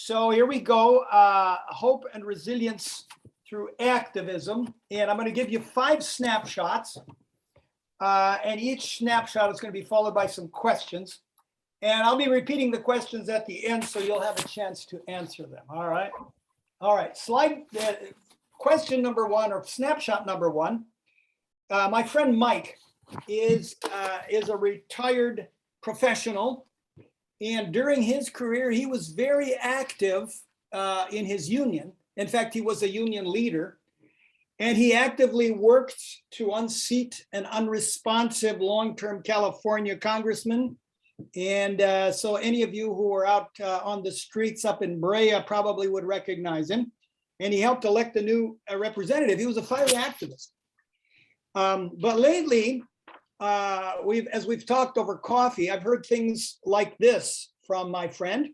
So here we go, hope and resilience through activism. And I'm going to give you 5 snapshots. And each snapshot is going to be followed by some questions. And I'll be repeating the questions at the end, so you'll have a chance to answer them. All right. All right. Question number 1, or snapshot number 1. My friend Mike is a retired professional. And during his career, he was very active in his union. In fact, he was a union leader. And he actively worked to unseat an unresponsive long-term California congressman. And so any of you who are out on the streets up in Brea probably would recognize him. And he helped elect a new representative. He was a fiery activist. But lately, as we've talked over coffee, I've heard things like this from my friend.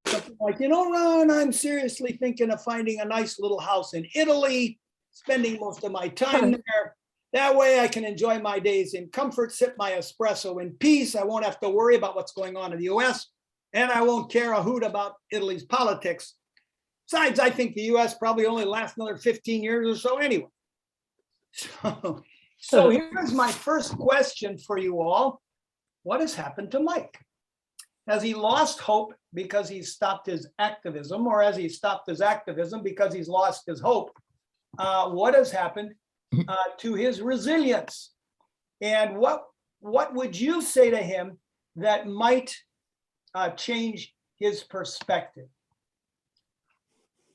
Something like, Ron, I'm seriously thinking of finding a nice little house in Italy, spending most of my time there. That way I can enjoy my days in comfort, sip my espresso in peace. I won't have to worry about what's going on in the US, and I won't care a hoot about Italy's politics. Besides, I think the US probably only lasts another 15 years or so anyway. So here's my first question for you all. What has happened to Mike? Has he lost hope because he's stopped his activism, or has he stopped his activism because he's lost his hope? What has happened to his resilience? And what would you say to him that might change his perspective?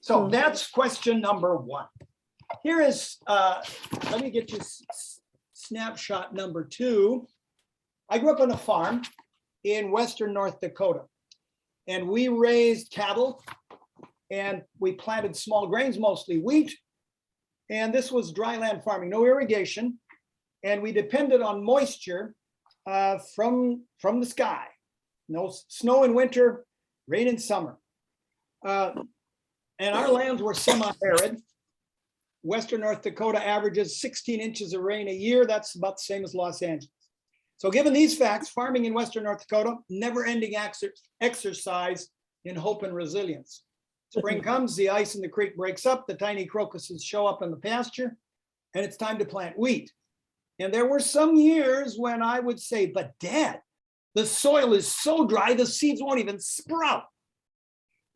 So that's question number 1. Here is, let me get you snapshot number 2. I grew up on a farm in western North Dakota, and we raised cattle, and we planted small grains, mostly wheat. And this was dry land farming, no irrigation. And we depended on moisture from the sky. No snow in winter, rain in summer. And our lands were semi-arid. Western North Dakota averages 16 inches of rain a year. That's about the same as Los Angeles. So given these facts, farming in Western North Dakota, never-ending exercise in hope and resilience. Spring comes, the ice in the creek breaks up, the tiny crocuses show up in the pasture, and it's time to plant wheat. And there were some years when I would say, but Dad, the soil is so dry, the seeds won't even sprout.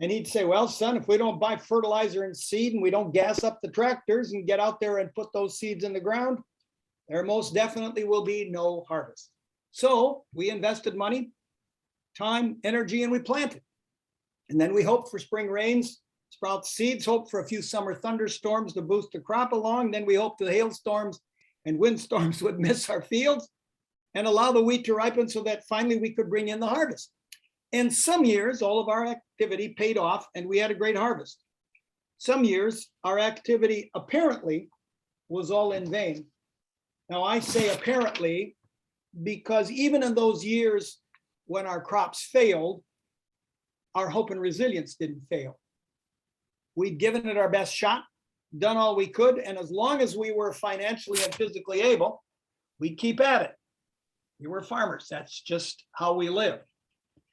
And he'd say, well, son, if we don't buy fertilizer and seed, and we don't gas up the tractors and get out there and put those seeds in the ground, there most definitely will be no harvest. So we invested money, time, energy, and we planted. And then we hoped for spring rains, sprout seeds, hoped for a few summer thunderstorms to boost the crop along. Then we hoped the hailstorms and windstorms would miss our fields and allow the wheat to ripen so that finally we could bring in the harvest. And some years, all of our activity paid off and we had a great harvest. Some years, our activity apparently was all in vain. Now I say apparently, because even in those years when our crops failed, our hope and resilience didn't fail. We'd given it our best shot, done all we could, and as long as we were financially and physically able, we'd keep at it. We were farmers. That's just how we live.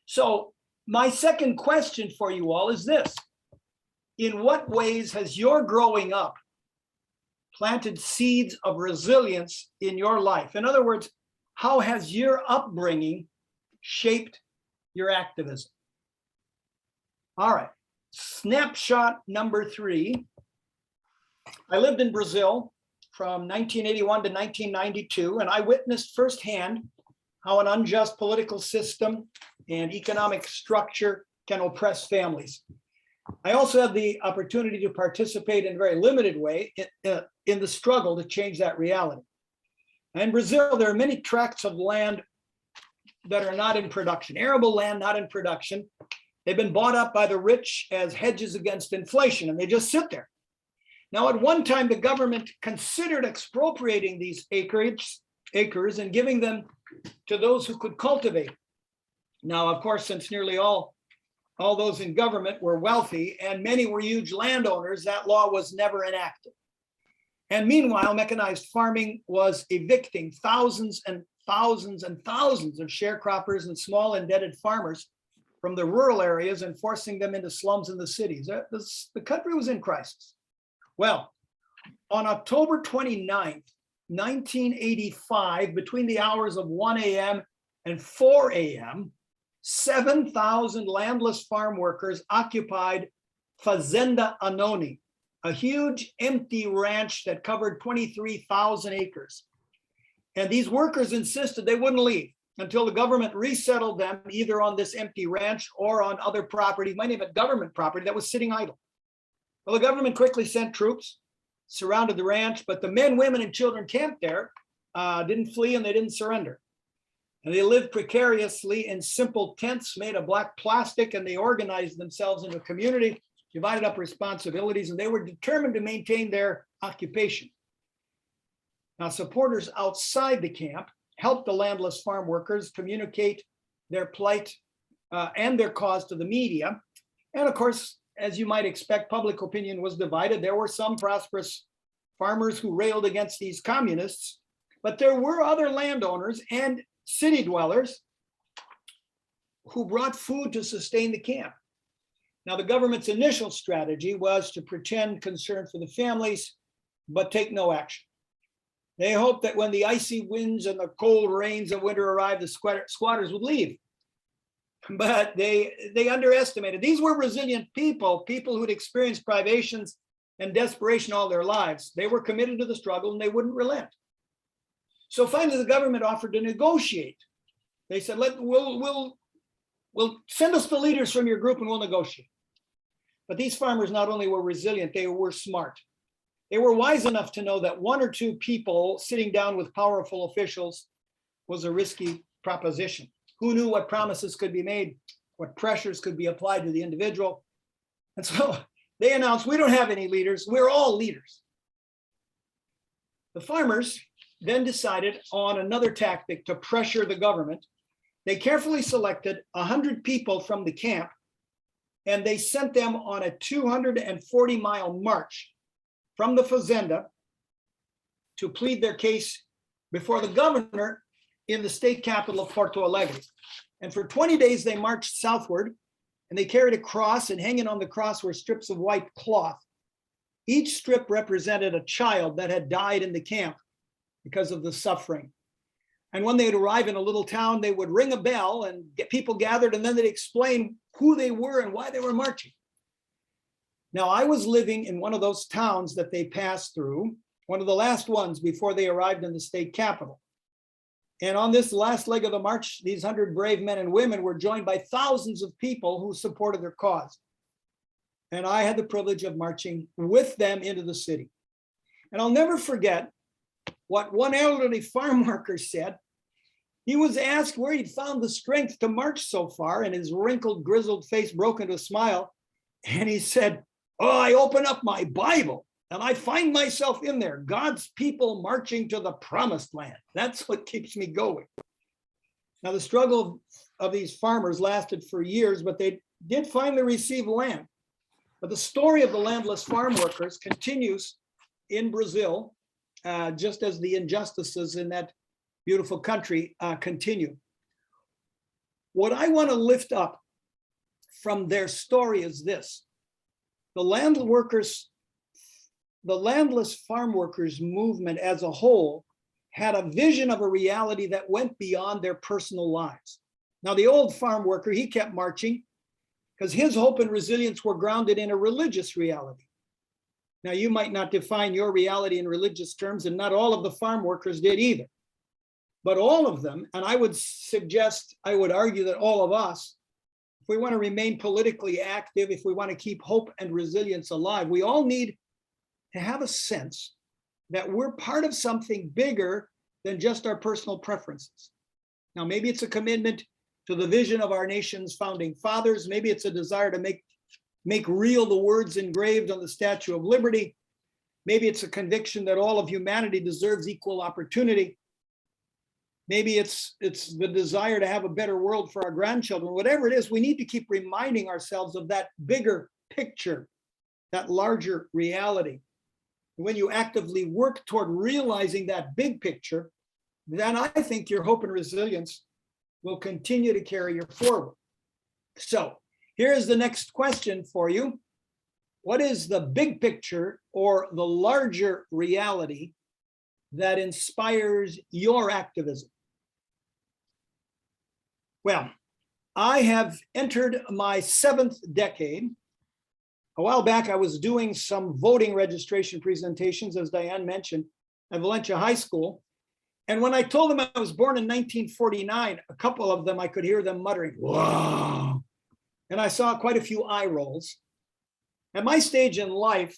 So my second question for you all is this. In what ways has your growing up planted seeds of resilience in your life? In other words, how has your upbringing shaped your activism? All right, snapshot number 3. I lived in Brazil from 1981 to 1992, and I witnessed firsthand how an unjust political system and economic structure can oppress families. I also had the opportunity to participate in a very limited way in the struggle to change that reality. In Brazil, there are many tracts of land that are not in production, arable land not in production. They've been bought up by the rich as hedges against inflation, and they just sit there. Now, at one time, the government considered expropriating these acres and giving them to those who could cultivate. Now, of course, since nearly all those in government were wealthy and many were huge landowners, that law was never enacted. And meanwhile, mechanized farming was evicting thousands and thousands and thousands of sharecroppers and small indebted farmers from the rural areas and forcing them into slums in the cities. The country was in crisis. Well, on October 29th, 1985, between the hours of 1 a.m. and 4 a.m., 7,000 landless farm workers occupied Fazenda Anoni, a huge empty ranch that covered 23,000 acres. And these workers insisted they wouldn't leave until the government resettled them either on this empty ranch or on other property, might even government property that was sitting idle. Well, the government quickly sent troops, surrounded the ranch, but the men, women, and children camped there didn't flee and they didn't surrender. And they lived precariously in simple tents made of black plastic, and they organized themselves into a community, divided up responsibilities, and they were determined to maintain their occupation. Now, supporters outside the camp helped the landless farm workers communicate their plight and their cause to the media. And of course, as you might expect, public opinion was divided. There were some prosperous farmers who railed against these communists, but there were other landowners and city dwellers who brought food to sustain the camp. Now, the government's initial strategy was to pretend concern for the families, but take no action. They hoped that when the icy winds and the cold rains of winter arrived, the squatters would leave. But they underestimated. These were resilient people who'd experienced privations and desperation all their lives. They were committed to the struggle and they wouldn't relent. So finally, the government offered to negotiate. They said, we'll send us the leaders from your group and we'll negotiate. But these farmers not only were resilient, they were smart. They were wise enough to know that one or two people sitting down with powerful officials was a risky proposition. Who knew what promises could be made, what pressures could be applied to the individual? And so they announced, we don't have any leaders, we're all leaders. The farmers then decided on another tactic to pressure the government. They carefully selected 100 people from the camp, and they sent them on a 240-mile march from the fazenda to plead their case before the governor in the state capital of Porto Alegre. And for 20 days, they marched southward, and they carried a cross, and hanging on the cross were strips of white cloth. Each strip represented a child that had died in the camp because of the suffering. And when they'd arrive in a little town, they would ring a bell and get people gathered, and then they'd explain who they were and why they were marching. Now, I was living in one of those towns that they passed through, one of the last ones before they arrived in the state capital. And on this last leg of the march, these 100 brave men and women were joined by thousands of people who supported their cause. And I had the privilege of marching with them into the city. And I'll never forget what one elderly farm worker said. He was asked where he'd found the strength to march so far, and his wrinkled, grizzled face broke into a smile. And he said, "Oh, I open up my Bible and I find myself in there, God's people marching to the promised land. That's what keeps me going." Now, the struggle of these farmers lasted for years, but they did finally receive land. But the story of the landless farm workers continues in Brazil, just as the injustices in that beautiful country continue. What I want to lift up from their story is this: the landless farm workers movement as a whole had a vision of a reality that went beyond their personal lives. Now, the old farm worker, he kept marching because his hope and resilience were grounded in a religious reality. Now, you might not define your reality in religious terms, and not all of the farm workers did either. But all of them, and I would argue that all of us, if we want to remain politically active, if we want to keep hope and resilience alive, we all need to have a sense that we're part of something bigger than just our personal preferences. Now, maybe it's a commitment to the vision of our nation's founding fathers. Maybe it's a desire to make real the words engraved on the Statue of Liberty. Maybe it's a conviction that all of humanity deserves equal opportunity. Maybe it's the desire to have a better world for our grandchildren. Whatever it is, we need to keep reminding ourselves of that bigger picture, that larger reality. When you actively work toward realizing that big picture, then I think your hope and resilience will continue to carry you forward. So here's the next question for you. What is the big picture or the larger reality that inspires your activism? Well, I have entered my 7th decade. A while back, I was doing some voting registration presentations, as Diane mentioned, at Valencia High School. And when I told them I was born in 1949, a couple of them, I could hear them muttering, "Wow." And I saw quite a few eye rolls. At my stage in life,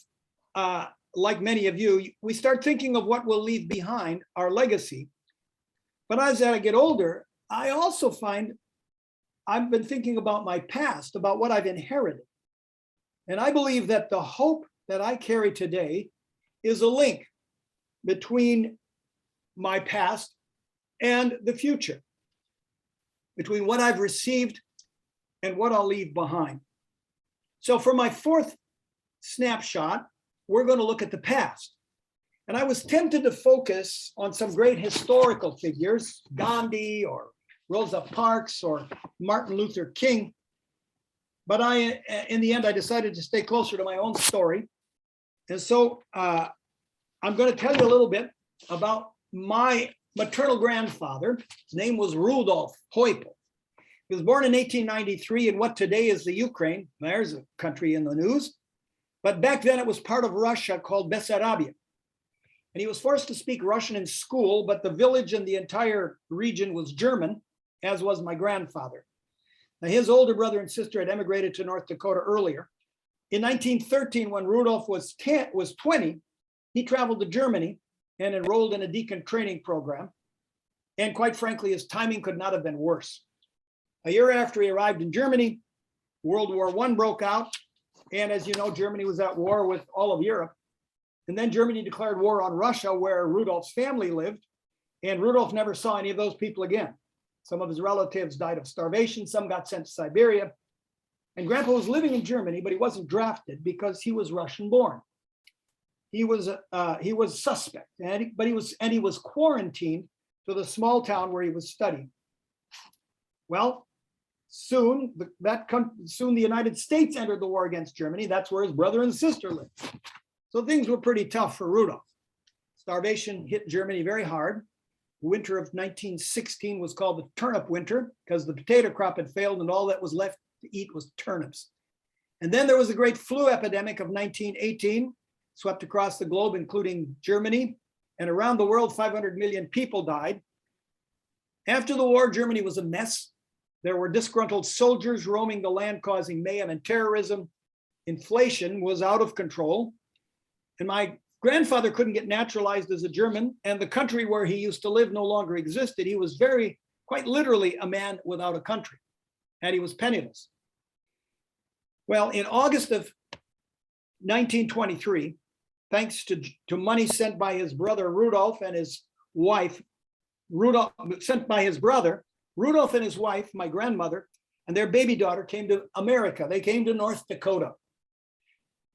like many of you, we start thinking of what we'll leave behind, our legacy. But as I get older, I also find I've been thinking about my past, about what I've inherited. And I believe that the hope that I carry today is a link between my past and the future, between what I've received and what I'll leave behind. So for my 4th snapshot, we're going to look at the past. And I was tempted to focus on some great historical figures, Gandhi or Rosa Parks or Martin Luther King. But in the end, I decided to stay closer to my own story. And so I'm going to tell you a little bit about my maternal grandfather. His name was Rudolf Heupel. He was born in 1893 in what today is the Ukraine. There's a country in the news. But back then it was part of Russia called Bessarabia. And he was forced to speak Russian in school, but the village and the entire region was German, as was my grandfather. Now, his older brother and sister had emigrated to North Dakota earlier. In 1913, when Rudolf was 20, he traveled to Germany and enrolled in a deacon training program. And quite frankly, his timing could not have been worse. A year after he arrived in Germany, World War I broke out. And as you know, Germany was at war with all of Europe. And then Germany declared war on Russia, where Rudolf's family lived. And Rudolf never saw any of those people again. Some of his relatives died of starvation. Some got sent to Siberia. And Grandpa was living in Germany, but he wasn't drafted because he was Russian born. He was suspect, but he was quarantined to the small town where he was studying. Well, soon the United States entered the war against Germany. That's where his brother and sister lived. So things were pretty tough for Rudolf. Starvation hit Germany very hard. The winter of 1916 was called the turnip winter because the potato crop had failed and all that was left to eat was turnips. And then there was a great flu epidemic of 1918, swept across the globe, including Germany, and around the world, 500 million people died. After the war, Germany was a mess. There were disgruntled soldiers roaming the land, causing mayhem and terrorism. Inflation was out of control. And my grandfather couldn't get naturalized as a German, and the country where he used to live no longer existed. He was quite literally a man without a country, and he was penniless. Well, in August of 1923, thanks to money sent by his brother Rudolf and his wife, Rudolf, and his wife, my grandmother, and their baby daughter came to America. They came to North Dakota.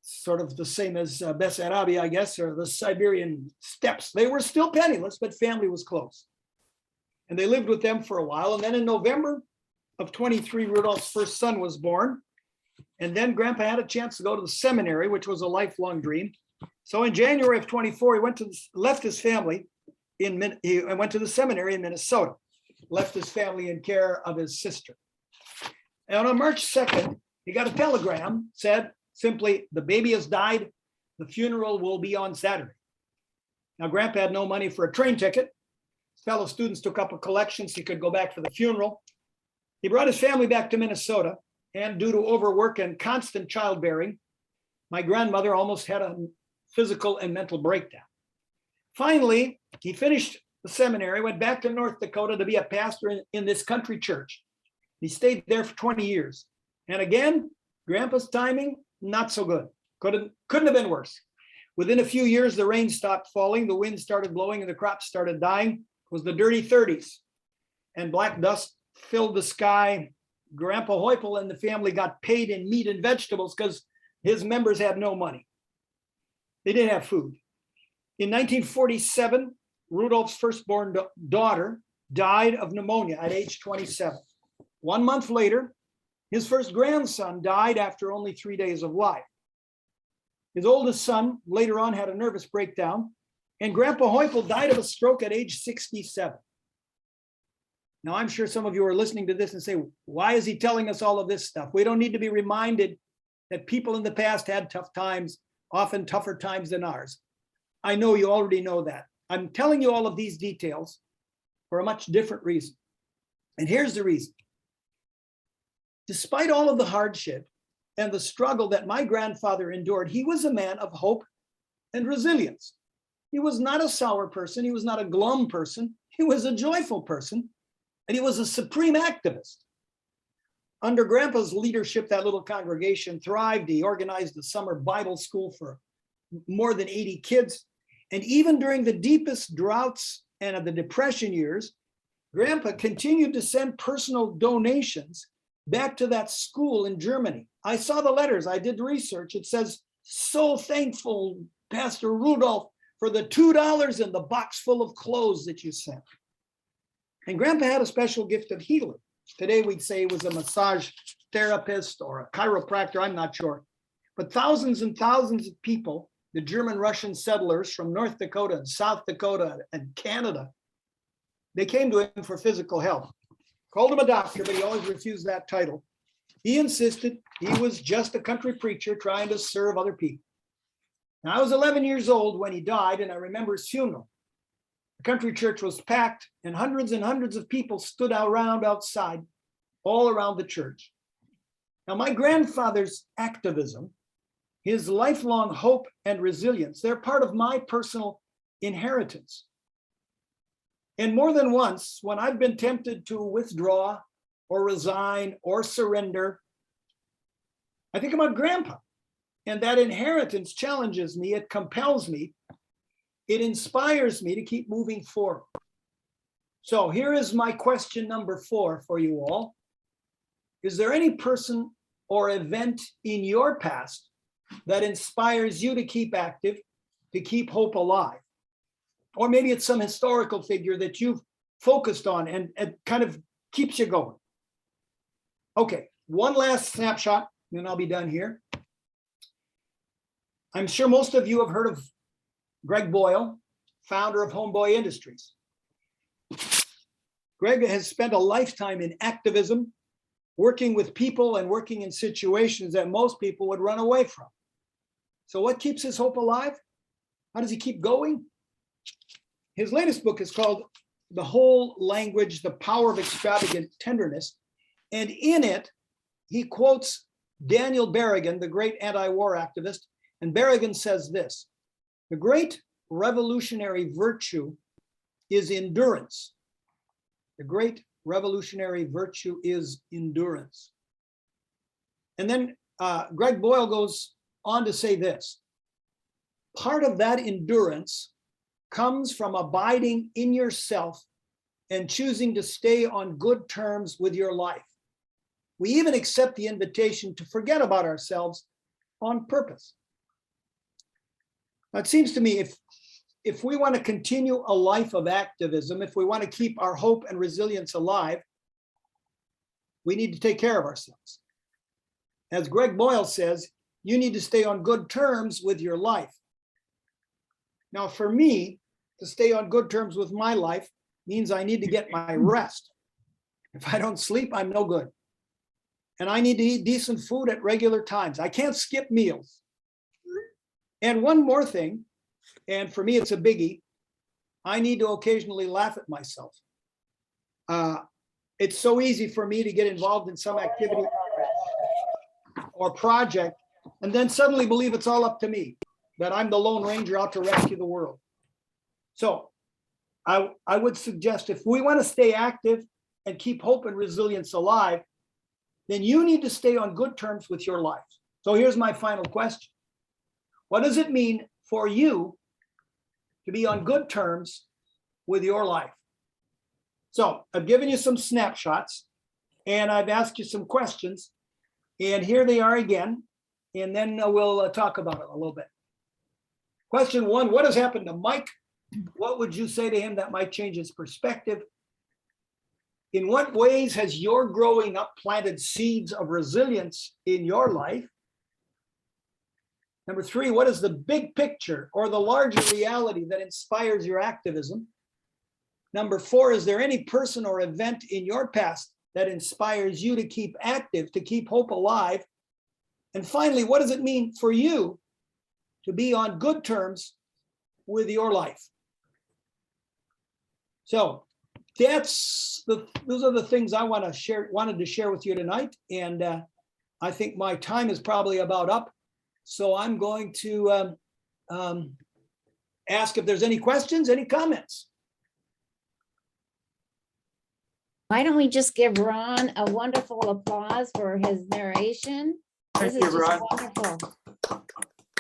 Sort of the same as Bessarabia, I guess, or the Siberian steppes. They were still penniless, but family was close. And they lived with them for a while. And then in November of 23, Rudolph's first son was born. And then Grandpa had a chance to go to the seminary, which was a lifelong dream. So in January of 24, he left his family he went to the seminary in Minnesota, left his family in care of his sister. And on March 2nd, he got a telegram, said simply, the baby has died. The funeral will be on Saturday. Now, Grandpa had no money for a train ticket. His fellow students took up a collection so he could go back for the funeral. He brought his family back to Minnesota, and due to overwork and constant childbearing, my grandmother almost had a physical and mental breakdown. Finally, he finished the seminary, went back to North Dakota to be a pastor in this country church. He stayed there for 20 years. And again, Grandpa's timing, not so good. Couldn't have been worse. Within a few years, the rain stopped falling, the wind started blowing, and the crops started dying. It was the dirty 30s. And black dust filled the sky. Grandpa Heupel and the family got paid in meat and vegetables because his members had no money. They didn't have food. In 1947, Rudolph's firstborn daughter died of pneumonia at age 27. 1 month later, His first grandson died after only 3 days of life. His oldest son later on had a nervous breakdown, and Grandpa Heupel died of a stroke at age 67. Now, I'm sure some of you are listening to this and say, why is he telling us all of this stuff? We don't need to be reminded that people in the past had tough times, often tougher times than ours. I know you already know that. I'm telling you all of these details for a much different reason. And here's the reason. Despite all of the hardship and the struggle that my grandfather endured, he was a man of hope and resilience. He was not a sour person. He was not a glum person. He was a joyful person, and he was a supreme activist. Under Grandpa's leadership, that little congregation thrived. He organized a summer Bible school for more than 80 kids. And even during the deepest droughts and of the Depression years, Grandpa continued to send personal donations back to that school in Germany. I saw the letters, I did research. It says, so thankful, Pastor Rudolph, for the $2 and the box full of clothes that you sent. And Grandpa had a special gift of healing. Today we'd say he was a massage therapist or a chiropractor, I'm not sure. But thousands and thousands of people, the German-Russian settlers from North Dakota and South Dakota and Canada, they came to him for physical health. Called him a doctor, but he always refused that title. He insisted he was just a country preacher trying to serve other people. Now, I was 11 years old when he died, and I remember his funeral. The country church was packed, and hundreds of people stood around outside, all around the church. Now, my grandfather's activism, his lifelong hope and resilience, they're part of my personal inheritance. And more than once, when I've been tempted to withdraw or resign or surrender, I think about Grandpa. And that inheritance challenges me, it compels me, it inspires me to keep moving forward. So here is my question number 4 for you all. Is there any person or event in your past that inspires you to keep active, to keep hope alive? Or maybe it's some historical figure that you've focused on and kind of keeps you going. Okay, one last snapshot, and I'll be done here. I'm sure most of you have heard of Greg Boyle, founder of Homeboy Industries. Greg has spent a lifetime in activism, working with people and working in situations that most people would run away from. So what keeps his hope alive? How does he keep going? His latest book is called The Whole Language, The Power of Extravagant Tenderness. And in it, he quotes Daniel Berrigan, the great anti-war activist. And Berrigan says this: the great revolutionary virtue is endurance. The great revolutionary virtue is endurance. And then Greg Boyle goes on to say this: part of that endurance comes from abiding in yourself and choosing to stay on good terms with your life. We even accept the invitation to forget about ourselves on purpose. Now, it seems to me if we want to continue a life of activism, if we want to keep our hope and resilience alive, we need to take care of ourselves. As Greg Boyle says, you need to stay on good terms with your life. Now, for me, to stay on good terms with my life means I need to get my rest. If I don't sleep, I'm no good. And I need to eat decent food at regular times. I can't skip meals. And one more thing, and for me, it's a biggie. I need to occasionally laugh at myself. It's so easy for me to get involved in some activity or project and then suddenly believe it's all up to me, that I'm the Lone Ranger out to rescue the world. So I would suggest if we want to stay active and keep hope and resilience alive, then you need to stay on good terms with your life. So here's my final question. What does it mean for you to be on good terms with your life? So I've given you some snapshots and I've asked you some questions, and here they are again, and then we'll talk about it a little bit. Question 1, what has happened to Mike? What would you say to him that might change his perspective? In what ways has your growing up planted seeds of resilience in your life? Number 3, what is the big picture or the larger reality that inspires your activism? Number 4, is there any person or event in your past that inspires you to keep active, to keep hope alive? And finally, what does it mean for you to be on good terms with your life? So those are the things I wanted to share with you tonight. And I think my time is probably about up. So I'm going to ask if there's any questions, any comments. Why don't we just give Ron a wonderful applause for his narration? This is just wonderful.